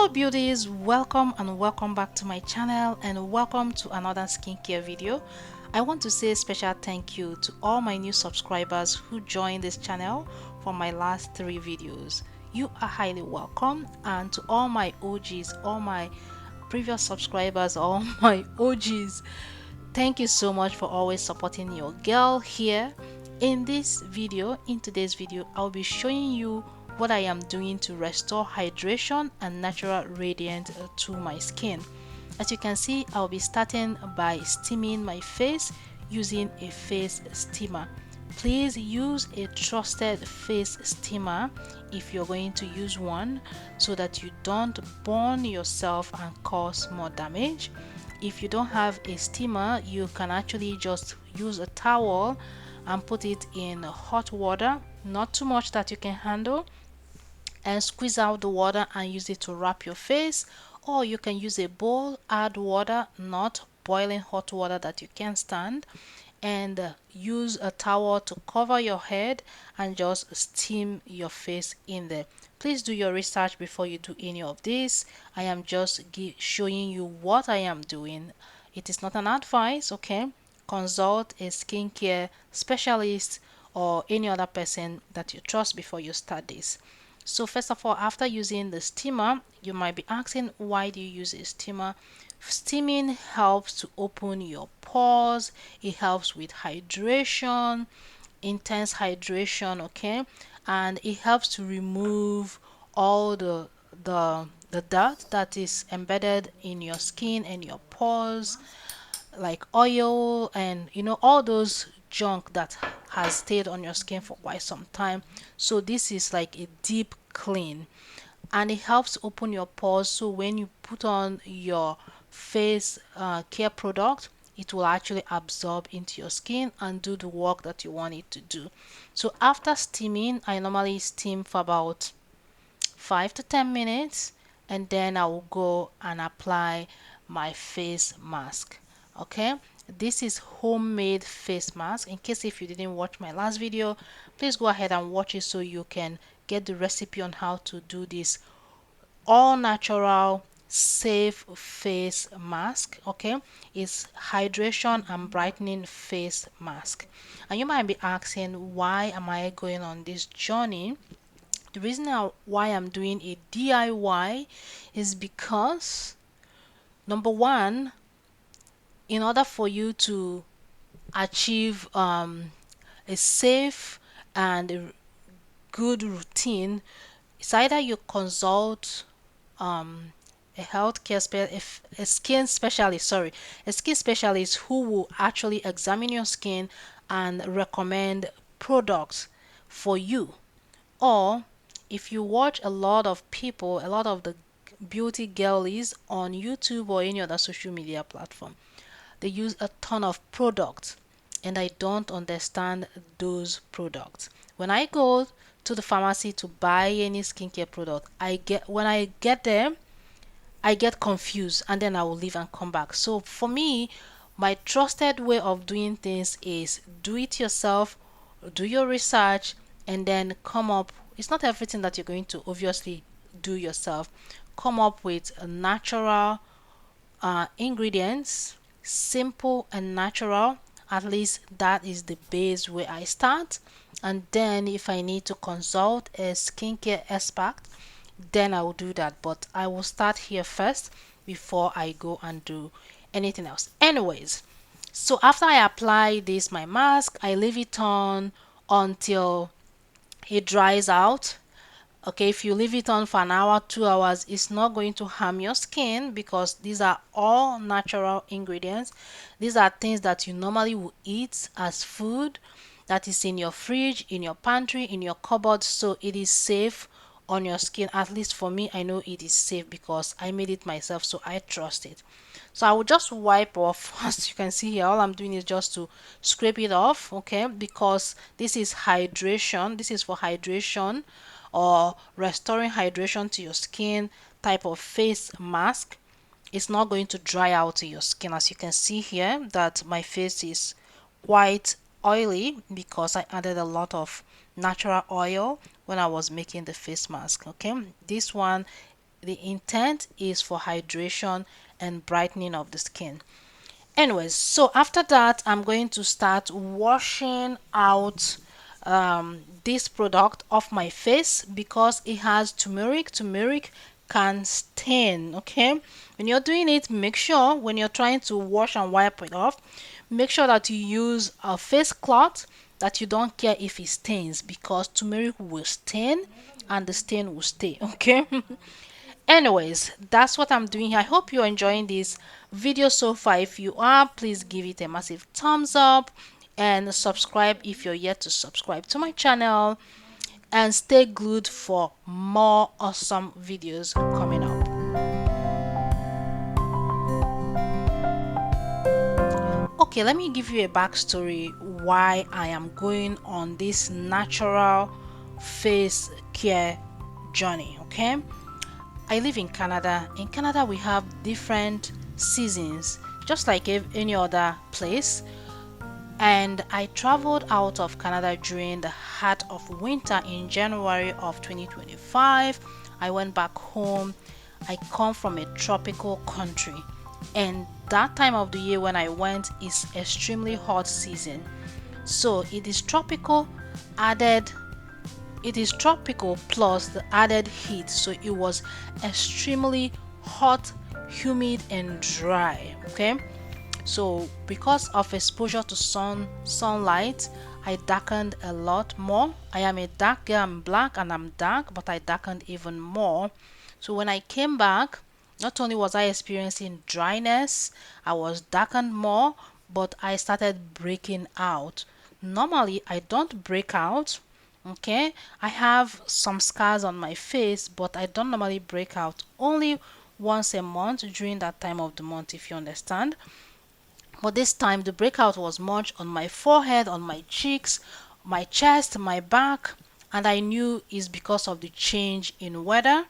Hello beauties, welcome and welcome back to my channel and welcome to another skincare video. I want to say a special thank you to all my new subscribers who joined this channel for my last 3 videos. You are highly welcome, and to all my OGs, all my previous subscribers, all my OGs, thank you so much for always supporting your girl here. In today's video, I'll be showing you what I am doing to restore hydration and natural radiance to my skin. As you can see, I'll be starting by steaming my face using a face steamer. Please use a trusted face steamer if you're going to use one, so that you don't burn yourself and cause more damage. If you don't have a steamer, you can actually just use a towel and put it in hot water, not too much that you can handle, and squeeze out the water and use it to wrap your face. Or you can use a bowl, add water, not boiling hot water that you can't stand, and use a towel to cover your head and just steam your face in there. Please do your research before you do any of this. I am just showing you what I am doing. It is not an advice, okay? Consult a skincare specialist or any other person that you trust before you start this. So first of all, after using the steamer, you might be asking, why do you use a steamer? Steaming helps to open your pores. It helps with hydration, intense hydration, okay? And it helps to remove all the dirt that is embedded in your skin and your pores, like oil and all those junk that has stayed on your skin for quite some time. So this is like a deep clean, and it helps open your pores, so when you put on your face care product, it will actually absorb into your skin and do the work that you want it to do. So after steaming, I normally steam for about 5 to 10 minutes, and then I will go and apply my face mask. Okay, this is homemade face mask. In case if you didn't watch my last video, please go ahead and watch it so you can get the recipe on how to do this all natural safe face mask. Okay, it's hydration and brightening face mask. And you might be asking, why am I going on this journey? The reason why I'm doing a DIY is because, number one, in order for you to achieve a safe and a good routine, it's either you consult a healthcare a skin specialist, sorry, a skin specialist who will actually examine your skin and recommend products for you. Or if you watch a lot of people, a lot of the beauty girlies on YouTube or any other social media platform, they use a ton of products, and I don't understand those products. When I go to the pharmacy to buy any skincare product, when I get there, I get confused, and then I will leave and come back. So for me, my trusted way of doing things is do it yourself, do your research, and then come up. It's not everything that you're going to obviously do yourself. Come up with a natural ingredients, simple and natural. At least that is the base where I start. And then if I need to consult a skincare expert, then I will do that. But I will start here first before I go and do anything else. Anyways, so after I apply this my mask, I leave it on until it dries out. Okay, if you leave it on for an hour, 2 hours, it's not going to harm your skin, because these are all natural ingredients. These are things that you normally will eat as food, that is in your fridge, in your pantry, in your cupboard. So it is safe on your skin. At least for me, I know it is safe because I made it myself, so I trust it. So I will just wipe off. As you can see here, all I'm doing is just to scrape it off, okay, because this is hydration. This is for hydration or restoring hydration to your skin type of face mask. It's not going to dry out your skin. As you can see here, that my face is quite oily because I added a lot of natural oil when I was making the face mask. Okay, this one the intent is for hydration and brightening of the skin. Anyways, so after that, I'm going to start washing out this product off my face because it has turmeric. Turmeric can stain. Okay, when you're doing it, make sure when you're trying to wash and wipe it off, make sure that you use a face cloth, that you don't care if it stains, because turmeric will stain and the stain will stay. Okay. Anyways, that's what I'm doing here. I hope you're enjoying this video so far. If you are, please give it a massive thumbs up and subscribe if you're yet to subscribe to my channel, and stay glued for more awesome videos coming up. Okay, let me give you a backstory why I am going on this natural face care journey. Okay, I live in Canada. In Canada, we have different seasons, just like any other place. And I traveled out of Canada during the heart of winter in January of 2025. I went back home. I come from a tropical country, and that time of the year when I went is extremely hot season. So added it is tropical plus the added heat, so it was extremely hot, humid and dry. Okay, so because of exposure to sunlight, I darkened a lot more. I am a dark girl, I'm black and I'm dark, but I darkened even more. So when I came back, not only was I experiencing dryness, I was darkened more, but I started breaking out. Normally I don't break out. Okay, I have some scars on my face, but I don't normally break out, only once a month during that time of the month, if you understand. But this time the breakout was much on my forehead, on my cheeks, my chest, my back, and I knew it's because of the change in weather,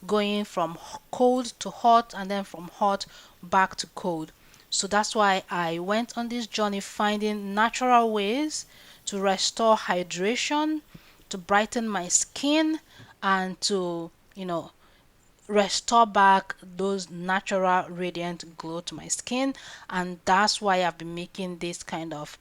going from cold to hot and then from hot back to cold. So that's why I went on this journey, finding natural ways to restore hydration, to brighten my skin, and to, restore back those natural radiant glow to my skin. And that's why I've been making this kind of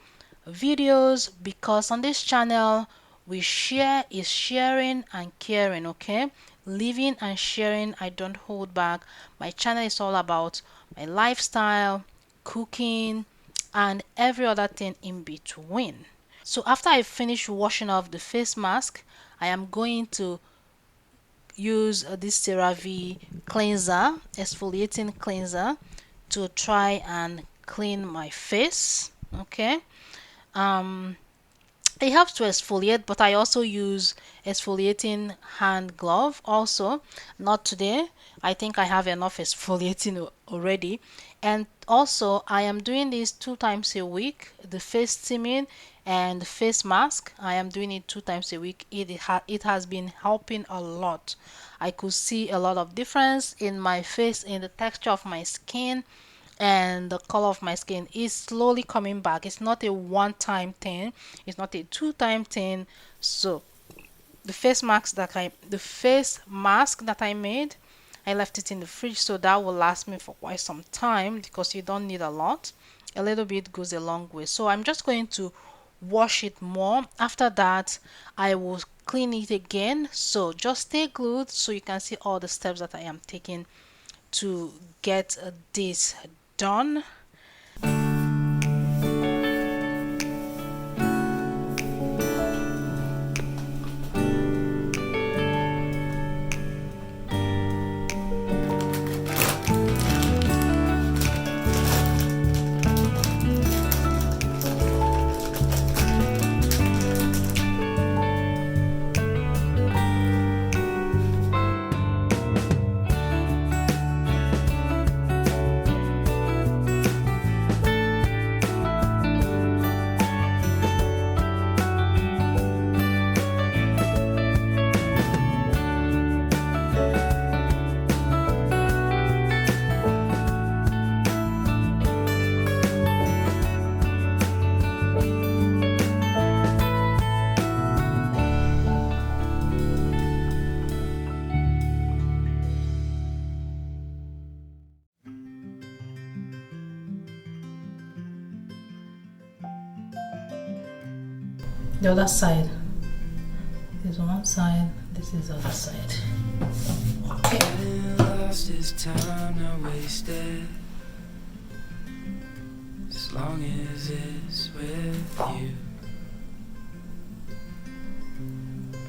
videos, because on this channel we share is sharing and caring. Okay, living and sharing, I don't hold back. My channel is all about my lifestyle, cooking and every other thing in between. So after I finish washing off the face mask, I am going to use this CeraVe cleanser, exfoliating cleanser, to try and clean my face. Okay, um it helps to exfoliate, but I also use exfoliating hand glove also. Not today, I think I have enough exfoliating already. And also I am doing this 2 times a week, the face steaming and the face mask. I am doing it 2 times a week. It has been helping a lot. I could see a lot of difference in my face, in the texture of my skin, and the color of my skin is slowly coming back. It's not a one-time thing, it's not a two-time thing. So the face mask that I made, I left it in the fridge, so that will last me for quite some time, because you don't need a lot. A little bit goes a long way. So I'm just going to wash it more. After that I will clean it again. So just stay glued so you can see all the steps that I am taking to get this done. the other side. This is one side, this is the other side. Okay. Lost his time, not wasted. As long as it's with you.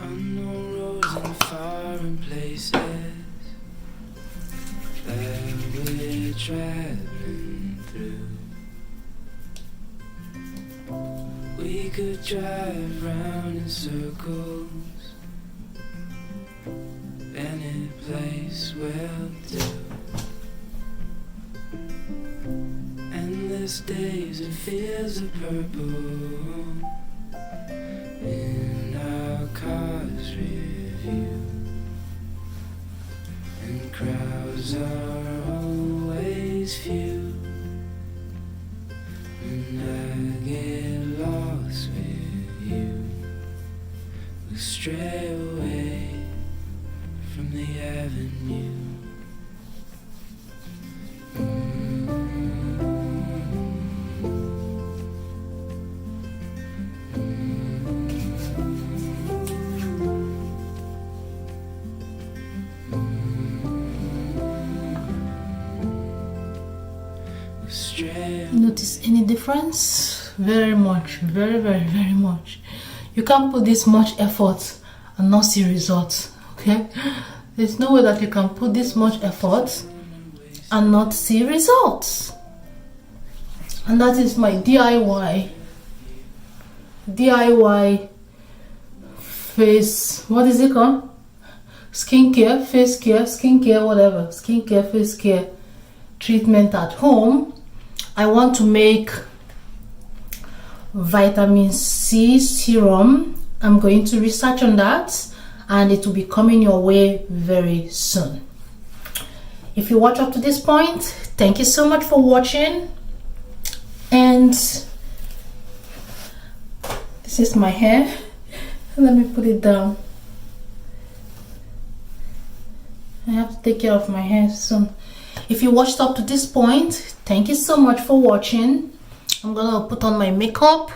Unknown roads and foreign places that we're traveling through. We could drive round in circles. Any place will do. Endless days and fields of purple in our car's review. And crowds are always few. And I get lost with you. We stray away from the avenue. Notice any difference? Very much, very much. You can't put this much effort and not see results. Okay, there's no way that you can put this much effort and not see results. And that is my DIY face, what is it called? Skincare, face care, skincare, whatever, skincare, face care treatment at home. I want to make vitamin C serum. I'm going to research on that, and it will be coming your way very soon. If you watch up to this point, thank you so much for watching. And this is my hair. Let me put it down. I have to take care of my hair soon. If you watched up to this point, thank you so much for watching. I'm gonna put on my makeup.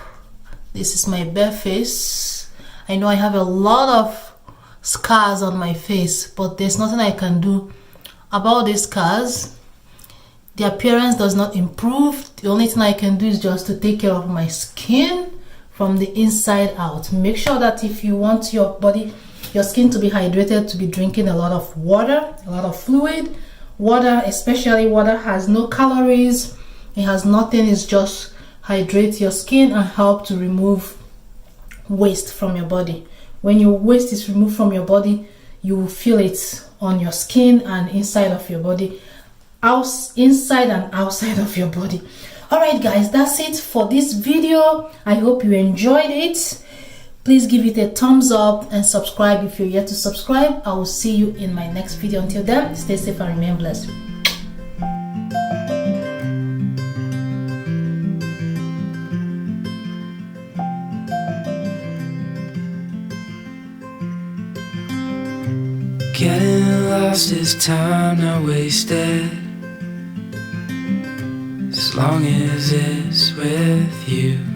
This is my bare face. I know I have a lot of scars on my face, but there's nothing I can do about these scars. The appearance does not improve. The only thing I can do is just to take care of my skin from the inside out. Make sure that if you want your skin to be hydrated, to be drinking a lot of water, a lot of fluid. Water, especially water, has no calories. It has nothing. It's just hydrate your skin and help to remove waste from your body. When your waste is removed from your body, you will feel it on your skin and inside of your body, inside and outside of your body. All right, guys, that's it for this video. I hope you enjoyed it. Please give it a thumbs up and subscribe if you're yet to subscribe. I will see you in my next video. Until then, stay safe and remain blessed. Getting lost is time not wasted, as long as it's with you.